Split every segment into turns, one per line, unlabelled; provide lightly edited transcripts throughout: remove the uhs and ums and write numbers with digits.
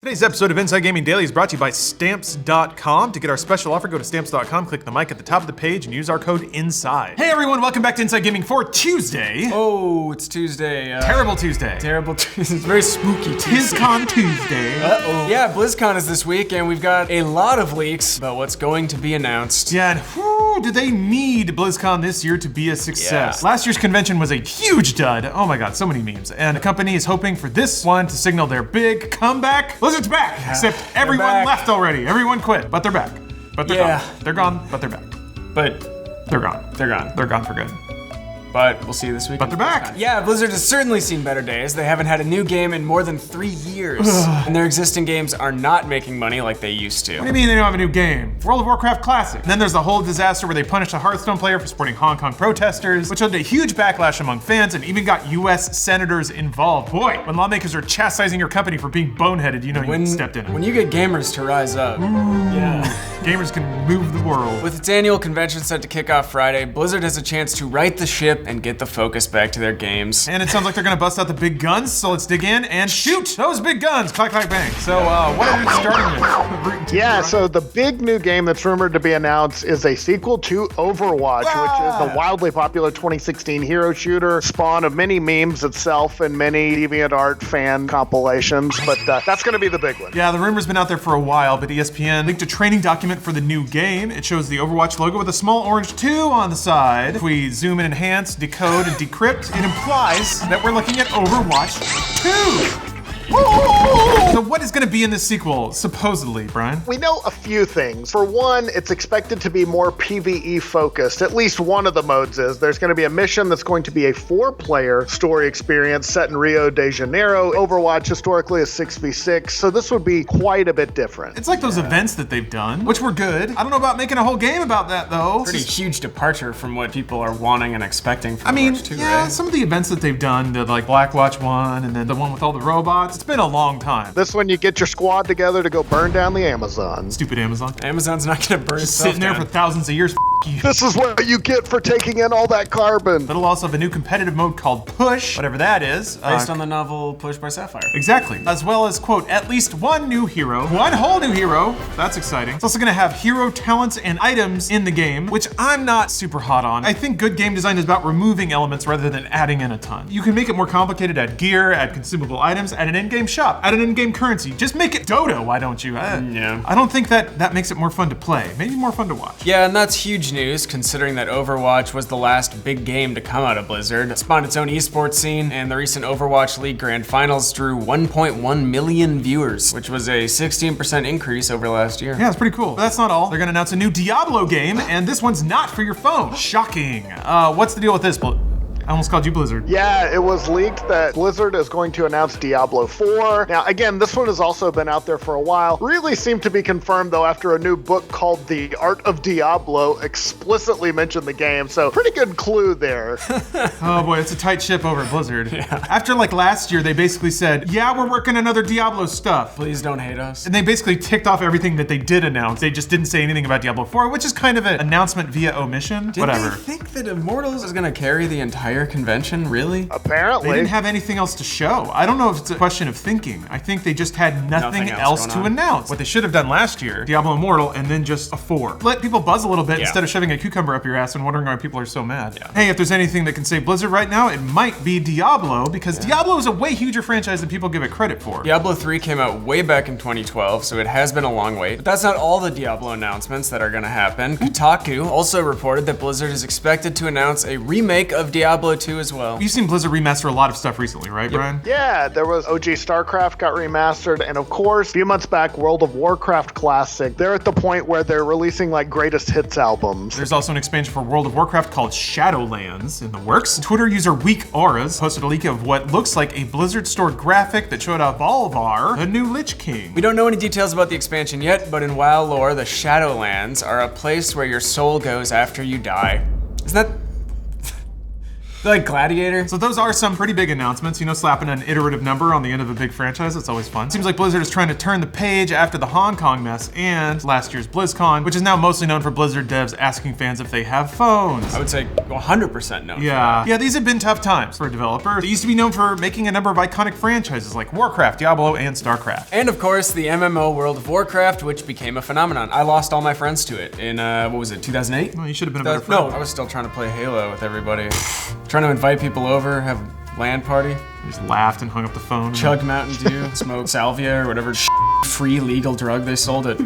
Today's episode of Inside Gaming Daily is brought to you by Stamps.com. To get our special offer, go to Stamps.com, click the mic at the top of the page, and use our code INSIDE. Hey everyone, welcome back to Inside Gaming for Tuesday.
Oh, it's Tuesday.
Terrible Tuesday.
Terrible Tuesday. It's very spooky Tuesday.
TizCon Tuesday.
Uh-oh. Yeah, BlizzCon is this week, and we've got a lot of leaks about what's going to be announced.
Yeah, and whoo, do they need BlizzCon this year to be a success?
Yeah.
Last year's convention was a huge dud. Oh my god, so many memes. And the company is hoping for this one to signal their big comeback. Blizzard's back! Except everyone
back.
left already. Everyone quit, but they're back. But they're
Yeah.
gone. They're gone, but they're back.
But
They're gone.
they're gone.
They're gone for good.
But we'll see you this week.
But they're back.
Yeah, Blizzard has certainly seen better days. They haven't had a new game in more than 3 years. And their existing games are not making money like they used to.
What do you mean they don't have a new game? World of Warcraft Classic. And then there's the whole disaster where they punished a Hearthstone player for supporting Hong Kong protesters, which led to a huge backlash among fans and even got US senators involved. Boy, when lawmakers are chastising your company for being boneheaded, you know you stepped in.
When you get gamers to rise up. Yeah.
Gamers can move the world.
With its annual convention set to kick off Friday, Blizzard has a chance to right the ship and get the focus back to their games.
And it sounds like they're gonna bust out the big guns, so let's dig in and shoot those big guns. Clack, clack, bang. So what are we starting with?
Yeah, so the big new game that's rumored to be announced is a sequel to Overwatch, which is the wildly popular 2016 hero shooter, spawn of many memes itself and many DeviantArt fan compilations, but that's gonna be the big one.
Yeah, the rumor's been out there for a while, but ESPN leaked a training document for the new game. It shows the Overwatch logo with a small orange 2 on the side. If we zoom in, enhance, decode, and decrypt, it implies that we're looking at Overwatch 2. So what is going to be in this sequel, supposedly, Brian?
We know a few things. For one, it's expected to be more PvE focused. At least one of the modes is. There's going to be a mission that's going to be a 4-player story experience set in Rio de Janeiro. Overwatch historically is 6v6, so this would be quite a bit different.
It's like those events that they've done, which were good. I don't know about making a whole game about that, though.
Pretty huge departure from what people are wanting and expecting from
I mean,
Overwatch 2,
yeah,
right?
some of the events that they've done, the like Blackwatch one, and then the one with all the robots, it's been a long time.
This one, you get your squad together to go burn down the Amazon.
Stupid Amazon.
Amazon's not gonna burn
Just
itself
sitting there
down.
for thousands of years. You.
This is what you get for taking in all that carbon.
It'll also have a new competitive mode called Push, whatever that is.
Based on the novel Push by Sapphire.
Exactly. As well as, quote, at least one new hero. One whole new hero. That's exciting. It's also gonna have hero talents and items in the game, which I'm not super hot on. I think good game design is about removing elements rather than adding in a ton. You can make it more complicated, add gear, add consumable items, add an in-game shop, add an in-game currency. Just make it Dota, why don't you?
Yeah.
I don't think that makes it more fun to play. Maybe more fun to watch.
Yeah, and that's huge news considering that Overwatch was the last big game to come out of Blizzard. It spawned its own esports scene, and the recent Overwatch League Grand Finals drew 1.1 million viewers, which was a 16% increase over last year.
Yeah, it's pretty cool. But that's not all. They're gonna announce a new Diablo game, and this one's not for your phone. Shocking. What's the deal with this? I almost called you Blizzard.
Yeah, it was leaked that Blizzard is going to announce Diablo 4. Now, again, this one has also been out there for a while. Really seemed to be confirmed, though, after a new book called The Art of Diablo explicitly mentioned the game, so pretty good clue there.
Oh boy, it's a tight ship over at Blizzard. Yeah. After like last year, they basically said, yeah, we're working on other Diablo stuff.
Please don't hate us.
And they basically ticked off everything that they did announce. They just didn't say anything about Diablo 4, which is kind of an announcement via omission.
Did
Whatever.
they think that Immortals is gonna carry the entire convention, really?
Apparently.
They didn't have anything else to show. I don't know if it's a question of thinking. I think they just had nothing else to announce. What they should have done last year, Diablo Immortal, and then just a 4. Let people buzz a little bit instead of shoving a cucumber up your ass and wondering why people are so mad. Yeah. Hey, if there's anything that can save Blizzard right now, it might be Diablo, because Diablo is a way huger franchise than people give it credit for.
Diablo 3 came out way back in 2012, so it has been a long wait. But that's not all the Diablo announcements that are gonna happen. Kotaku also reported that Blizzard is expected to announce a remake of Diablo 2 as well.
You've seen Blizzard remaster a lot of stuff recently, right, Brian?
Yeah, there was OG STARCRAFT got remastered, and of course, a few months back, World of Warcraft Classic. They're at the point where they're releasing like greatest hits albums.
There's also an expansion for World of Warcraft called Shadowlands in the works. Twitter user Weak Auras posted a leak of what looks like a Blizzard store graphic that showed off Volvar, the new Lich King.
We don't know any details about the expansion yet, but in WoW lore, the Shadowlands are a place where your soul goes after you die. Isn't that... Like Gladiator.
So those are some pretty big announcements, you know, slapping an iterative number on the end of a big franchise, it's always fun. Seems like Blizzard is trying to turn the page after the Hong Kong mess and last year's BlizzCon, which is now mostly known for Blizzard devs asking fans if they have phones.
I would say 100% no.
Yeah, these have been tough times for a developer. They used to be known for making a number of iconic franchises like WARCRAFT, Diablo, and STARCRAFT.
And of course, the MMO World of Warcraft, which became a phenomenon. I lost all my friends to it in, what was it, 2008?
Well, you should have been a better friend.
No, I was still trying to play Halo with everybody. Trying to invite people over, have a LAN party.
You just laughed and hung up the phone.
Chug Mountain Dew, smoke salvia or whatever free legal drug they sold at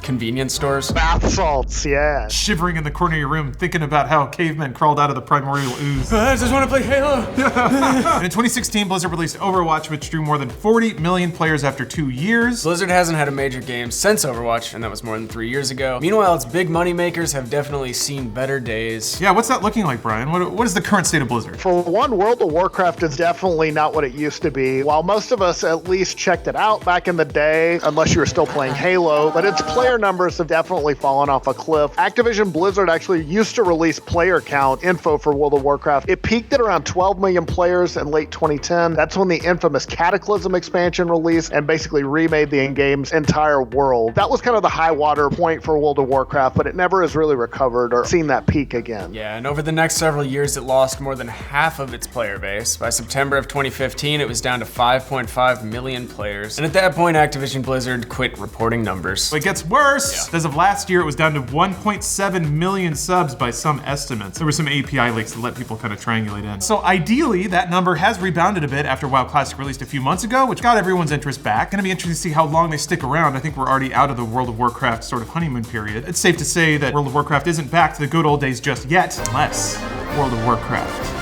convenience stores.
Bath salts, yeah.
Shivering in the corner of your room, thinking about how cavemen crawled out of the primordial ooze.
I just want to play Halo.
And in 2016, Blizzard released Overwatch, which drew more than 40 million players after 2 years.
Blizzard hasn't had a major game since Overwatch, and that was more than 3 years ago. Meanwhile, its big money makers have definitely seen better days.
Yeah, what's that looking like, Brian? What is the current state of Blizzard?
For one, World of Warcraft is definitely not what it used to be. While most of us at least checked it out back in the day, unless you were still playing Halo, but its player numbers have definitely fallen off a cliff. Activision Blizzard actually used to release player count info for World of Warcraft. It peaked at around 12 million players in late 2010. That's when the infamous Cataclysm expansion released and basically remade the in-game's entire world. That was kind of the high water point for World of Warcraft, but it never has really recovered or seen that peak again.
Yeah, and over the next several years, it lost more than half of its player base. By September of 2015, it was down to 5.5 million players. And at that point, Activision Blizzard quit reporting numbers.
It gets worse. Yeah. As of last year, it was down to 1.7 million subs by some estimates. There were some API leaks that let people kind of triangulate in. So ideally, that number has rebounded a bit after WoW Classic released a few months ago, which got everyone's interest back. Gonna be interesting to see how long they stick around. I think we're already out of the World of Warcraft sort of honeymoon period. It's safe to say that World of Warcraft isn't back to the good old days just yet, unless World of Warcraft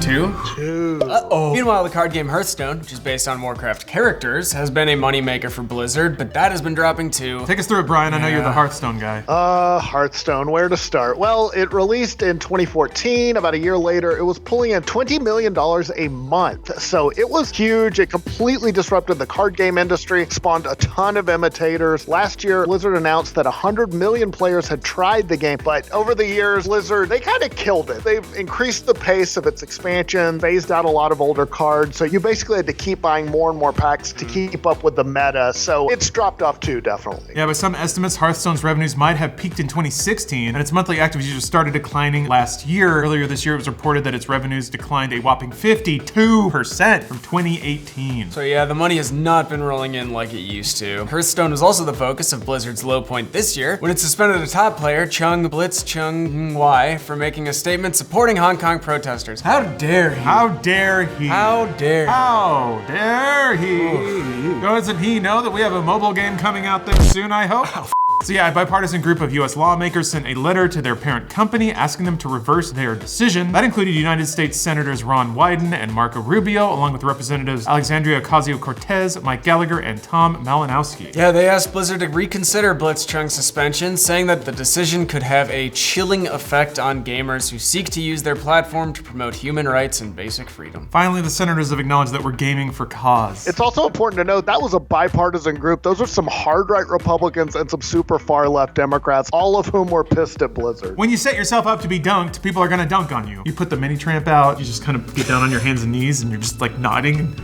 2?
Uh-oh. Meanwhile, the card game Hearthstone, which is based on Warcraft characters, has been a moneymaker for Blizzard, but that has been dropping too.
Take us through it, Brian. I know you're the Hearthstone guy.
Hearthstone, where to start? Well, it released in 2014. About a year later, it was pulling in $20 million a month. So it was huge. It completely disrupted the card game industry, spawned a ton of imitators. Last year, Blizzard announced that 100 million players had tried the game, but over the years, Blizzard, they kind of killed it. They've increased the pace of its expansion, phased out a lot of older cards, so you basically had to keep buying more and more packs to keep up with the meta, so it's dropped off too, definitely.
Yeah, by some estimates, Hearthstone's revenues might have peaked in 2016, and its monthly active users started declining last year. Earlier this year, it was reported that its revenues declined a whopping 52% from 2018.
So yeah, the money has not been rolling in like it used to. Hearthstone was also the focus of Blizzard's low point this year, when it suspended a top player, Chung Blitzchung-Y, for making a statement supporting Hong Kong protesters. How dare he?
How dare he?
How dare he?
How dare he? Doesn't he know that we have a mobile game coming out there soon, I hope? So yeah, a bipartisan group of US lawmakers sent a letter to their parent company asking them to reverse their decision. That included United States Senators Ron Wyden and Marco Rubio, along with Representatives Alexandria Ocasio-Cortez, Mike Gallagher, and Tom Malinowski.
Yeah, they asked Blizzard to reconsider Blitzchung's suspension, saying that the decision could have a chilling effect on gamers who seek to use their platform to promote human rights and basic freedom.
Finally, the senators have acknowledged that we're gaming for cause.
It's also important to note that was a bipartisan group. Those are some hard-right Republicans and some super far-left Democrats, all of whom were pissed at Blizzard.
When you set yourself up to be dunked, people are gonna dunk on you. You put the mini tramp out, you just kind of get down on your hands and knees, and you're just like nodding.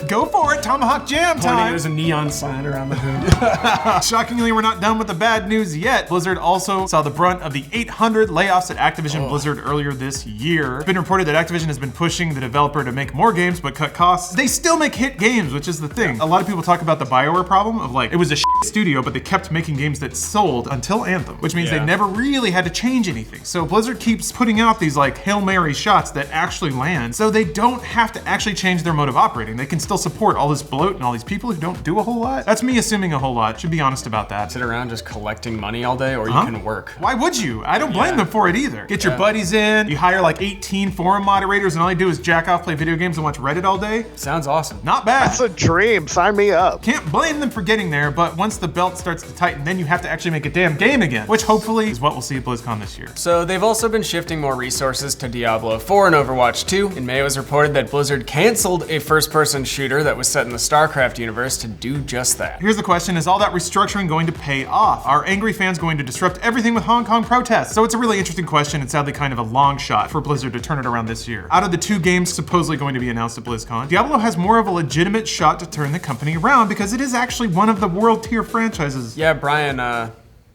Go for it, Tomahawk Jam time!
There's a neon sign around the hood.
Shockingly, we're not done with the bad news yet. Blizzard also saw the brunt of the 800 layoffs at Activision Blizzard earlier this year. It's been reported that Activision has been pushing the developer to make more games but cut costs. They still make hit games, which is the thing. A lot of people talk about the BioWare problem of like, it was a studio, but they kept making games that sold until Anthem, which means they never really had to change anything. So Blizzard keeps putting out these like Hail Mary shots that actually land, so they don't have to actually change their mode of operating. They can still support all this bloat and all these people who don't do a whole lot. That's me assuming a whole lot. Should be honest about that.
Sit around just collecting money all day, or you can work.
Why would you? I don't blame them for it either. Get your buddies in, you hire like 18 forum moderators, and all they do is jack off, play video games, and watch Reddit all day.
Sounds awesome.
Not bad.
That's a dream. Sign me up.
Can't blame them for getting there, but once once the belt starts to tighten, then you have to actually make a damn game again, which hopefully is what we'll see at BlizzCon this year.
So they've also been shifting more resources to Diablo 4 and Overwatch 2. In May, it was reported that Blizzard canceled a first-person shooter that was set in the StarCraft universe to do just that.
Here's the question, is all that restructuring going to pay off? Are angry fans going to disrupt everything with Hong Kong protests? So it's a really interesting question and sadly kind of a long shot for Blizzard to turn it around this year. Out of the 2 games supposedly going to be announced at BlizzCon, Diablo has more of a legitimate shot to turn the company around because it is actually one of the world tier franchises.
Yeah, Brian,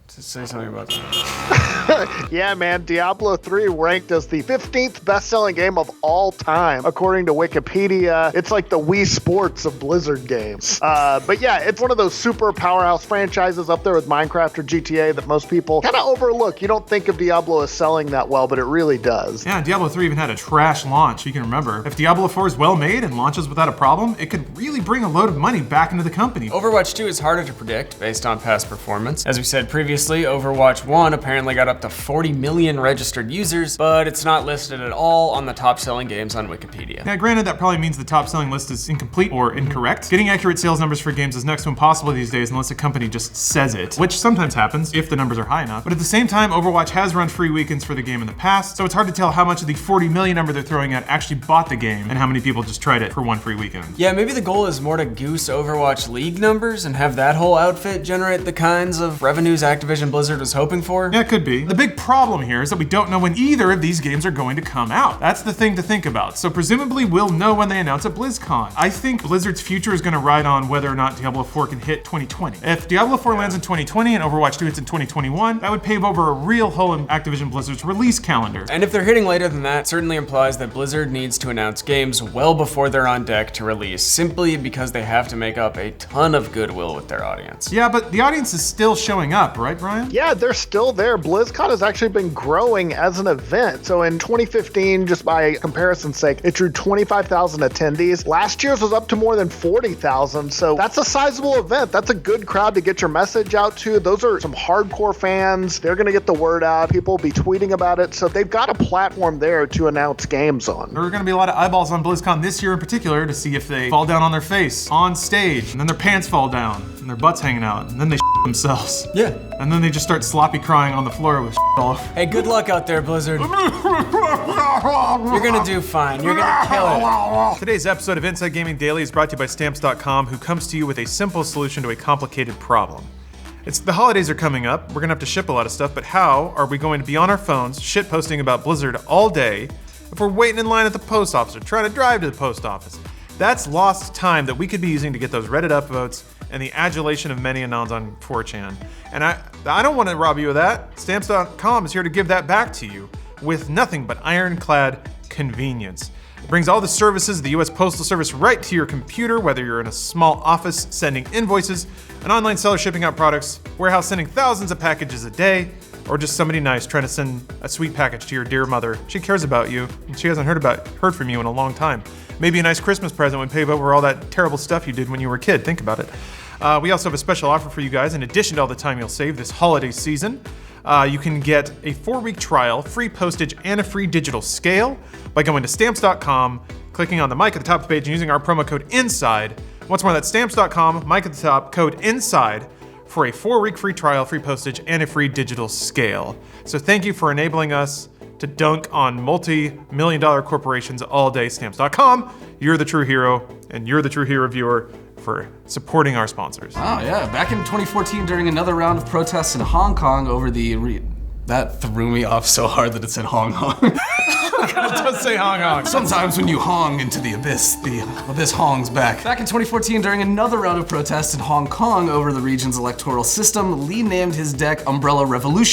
say something about that.
Yeah, man, Diablo 3 ranked as the 15th best-selling game of all time, according to Wikipedia. It's like the Wii Sports of Blizzard games. But yeah, it's one of those super powerhouse franchises up there with Minecraft or GTA that most people kind of overlook. You don't think of Diablo as selling that well, but it really does.
Yeah, Diablo 3 even had a trash launch, you can remember. If Diablo 4 is well made and launches without a problem, it could really bring a load of money back into the company.
Overwatch 2 is harder to predict based on past performance. As we said previously, Overwatch 1 apparently got up to 40 million registered users, but it's not listed at all on the top selling games on Wikipedia.
Yeah, granted, that probably means the top selling list is incomplete or incorrect. Getting accurate sales numbers for games is next to impossible these days unless a company just says it, which sometimes happens if the numbers are high enough. But at the same time, Overwatch has run free weekends for the game in the past, so it's hard to tell how much of the 40 million number they're throwing at actually bought the game and how many people just tried it for one free weekend.
Yeah, maybe the goal is more to goose Overwatch League numbers and have that whole outfit generate the kinds of revenues Activision Blizzard was hoping for.
Yeah, it could be. The big problem here is that we don't know when either of these games are going to come out. That's the thing to think about. So presumably we'll know when they announce at BlizzCon. I think Blizzard's future is going to ride on whether or not Diablo 4 can hit 2020. If Diablo 4 lands in 2020 and Overwatch 2 hits in 2021, that would pave over a real hole in Activision Blizzard's release calendar.
And if they're hitting later than that, it certainly implies that Blizzard needs to announce games well before they're on deck to release, simply because they have to make up a ton of goodwill with their audience.
Yeah, but the audience is still showing up, right, Brian?
Yeah, they're still there. BlizzCon has actually been growing as an event. So in 2015, just by comparison's sake, it drew 25,000 attendees. Last year's was up to more than 40,000. So that's a sizable event. That's a good crowd to get your message out to. Those are some hardcore fans. They're going to get the word out. People will be tweeting about it. So they've got a platform there to announce games on.
There are going to be a lot of eyeballs on BlizzCon this year in particular to see if they fall down on their face on stage, and then their pants fall down, and their butts hanging out, and then they themselves.
Yeah.
And then they just start sloppy crying on the floor with all over.
Hey, good luck out there, Blizzard. You're gonna do fine. You're gonna kill it.
Today's episode of Inside Gaming Daily is brought to you by Stamps.com, who comes to you with a simple solution to a complicated problem. The holidays are coming up. We're gonna have to ship a lot of stuff, but how are we going to be on our phones shitposting about Blizzard all day if we're waiting in line at the post office or trying to drive to the post office? That's lost time that we could be using to get those Reddit upvotes and the adulation of many anons on 4chan. And I don't want to rob you of that. Stamps.com is here to give that back to you with nothing but ironclad convenience. It brings all the services of the US Postal Service right to your computer, whether you're in a small office sending invoices, an online seller shipping out products, warehouse sending thousands of packages a day, or just somebody nice trying to send a sweet package to your dear mother. She cares about you, and she hasn't heard from you in a long time. Maybe a nice Christmas present would pave over all that terrible stuff you did when you were a kid. Think about it. We also have a special offer for you guys. In addition to all the time you'll save this holiday season, you can get a 4-week trial, free postage, and a free digital scale by going to Stamps.com, clicking on the mic at the top of the page, and using our promo code INSIDE. Once more, that's Stamps.com, mic at the top, code INSIDE, for a 4-week free trial, free postage, and a free digital scale. So thank you for enabling us to dunk on multi-million-dollar corporations all day. Stamps.com, you're the true hero, and you're the true hero viewer for supporting our sponsors.
Oh yeah, back in 2014 during another round of protests in Hong Kong over the that threw me off so hard that it said Hong Kong.
It does say Hong Kong.
Sometimes when you hong into the abyss hongs back. Back in 2014 during another round of protests in Hong Kong over the region's electoral system, Lee named his deck Umbrella Revolution.